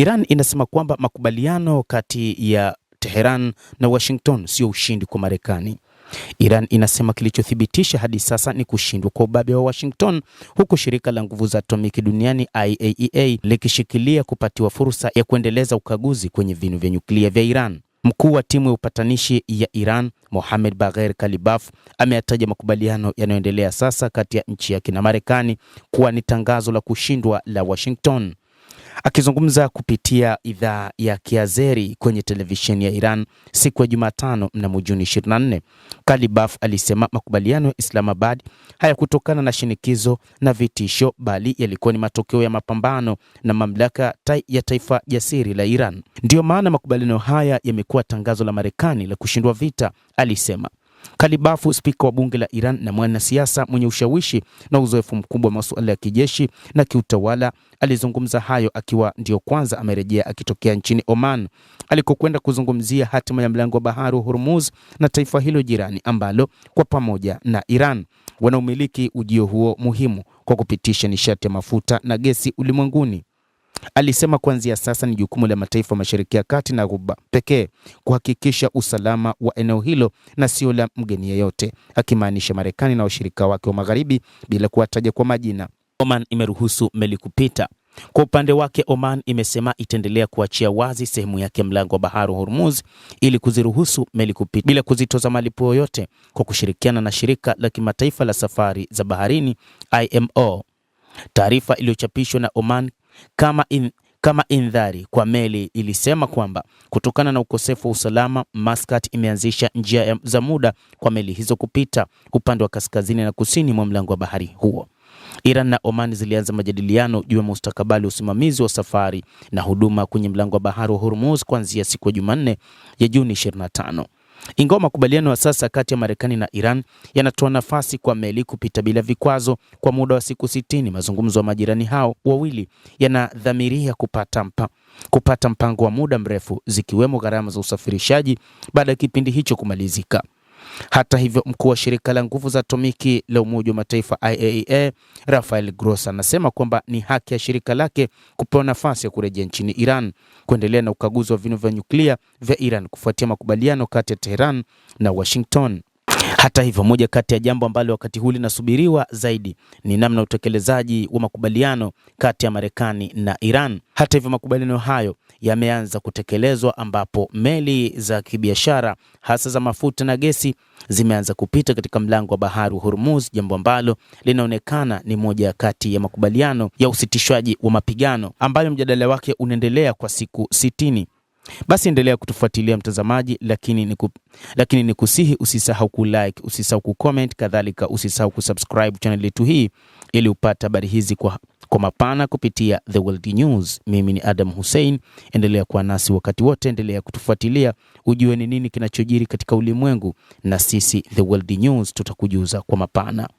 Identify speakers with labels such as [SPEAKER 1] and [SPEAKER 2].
[SPEAKER 1] Iran inasema kwamba makubaliano kati ya Tehran na Washington sio ushindi kwa Marekani. Iran inasema kilichothibitisha hadi sasa ni kushindwa kwa ubabe wa Washington, huku shirika la nguvu za atomiki duniani IAEA likishikilia kupatiwa fursa ya kuendeleza ukaguzi kwenye vinu vya nyuklia vya Iran. Mkuu wa timu ya upatanishi ya Iran, Mohammad Bagher Kalibaf, ameyataja makubaliano yanayoendelea sasa kati ya nchi yake na Marekani kuwa ni tangazo la kushindwa la Washington. Akizungumza kupitia idhaa ya Kiazeri kwenye televisheni ya Iran siku ya Jumatano mnamo Juni 24, Kalibaf alisema makubaliano ya Islamabad hayakutokana na shinikizo na vitisho, bali yalikuwa ni matokeo ya mapambano na mamlaka ya taifa jasiri la Iran. Ndiyo maana makubaliano haya yamekuwa tangazo la Marekani la kushindwa vita, alisema. Kalibafu, spika wa bunge la Iran na mwanasiasa mwenye ushawishi na uzoefu mkubwa wa masuala ya kijeshi na kiutawala, alizungumza hayo akiwa ndio kwanza amerejea akitokea nchini Oman alikokwenda kuzungumzia hatima ya mlango wa bahari wa Hormuz na taifa hilo jirani ambalo kwa pamoja na Iran wanaumiliki ujio huo muhimu kwa kupitisha nishati ya mafuta na gesi ulimwenguni. Alisema kuanzia sasa ni jukumu la mataifa Mashariki ya Kati na Ghuba pekee kuhakikisha usalama wa eneo hilo na sio la mgeni yeyote, akimaanisha Marekani na washirika wake wa Magharibi bila kuwataja kwa majina. Oman imeruhusu meli kupita. Kwa upande wake, Oman imesema itaendelea kuachia wazi sehemu yake mlango wa bahari wa Hormuz ili kuziruhusu meli kupita bila kuzitoza malipo yoyote, kwa kushirikiana na shirika la kimataifa la safari za baharini IMO. Taarifa iliyochapishwa na Oman kama indhari kwa meli ilisema kwamba kutokana na ukosefu wa usalama, Muscat imeanzisha njia za muda kwa meli hizo kupita upande wa kaskazini na kusini mwa mlango wa bahari huo. Iran na Oman zilianza majadiliano juu ya mustakabali wa usimamizi wa safari na huduma kwenye mlango wa bahari wa Hormuz kuanzia siku ya Jumanne ya Juni 25. Ingawa makubaliano ya sasa kati ya Marekani na Iran yanatoa nafasi kwa meli kupita bila vikwazo kwa muda wa siku 60, mazungumzo ya majirani hao wawili yanadhamiria kupata mpango wa muda mrefu, zikiwemo gharama za usafirishaji baada ya kipindi hicho kumalizika. Hata hivyo, mkuu wa shirika la nguvu za atomiki la Umoja wa Mataifa IAEA, Rafael Grossi, anasema kwamba ni haki ya shirika lake kupewa nafasi ya kurejea nchini Iran kuendelea na ukaguzi wa vinu vya nyuklia vya Iran kufuatia makubaliano kati ya Tehran na Washington. Hata hivyo, moja kati ya jambo ambalo wakati huu linasubiriwa zaidi ni namna utekelezaji wa makubaliano kati ya Marekani na Iran. Hata hivyo, makubaliano hayo yameanza kutekelezwa ambapo meli za kibiashara hasa za mafuta na gesi zimeanza kupita katika mlango wa bahari wa Hormuz, jambo ambalo linaonekana ni moja kati ya makubaliano ya usitishwaji wa mapigano ambayo mjadala wake unaendelea kwa siku 60. Basi endelea kutufuatilia mtazamaji, lakini nikusihi usisahau kulike, usisahau kucomment, kadhalika usisahau kusubscribe channel yetu hii ili upate habari hizi kwa mapana kupitia The World News. Mimi ni Adam Hussein, endelea kuwa nasi wakati wote, endelea kutufuatilia ujue ni nini kinachojiri katika ulimwengu, na sisi The World News tutakujuza kwa mapana.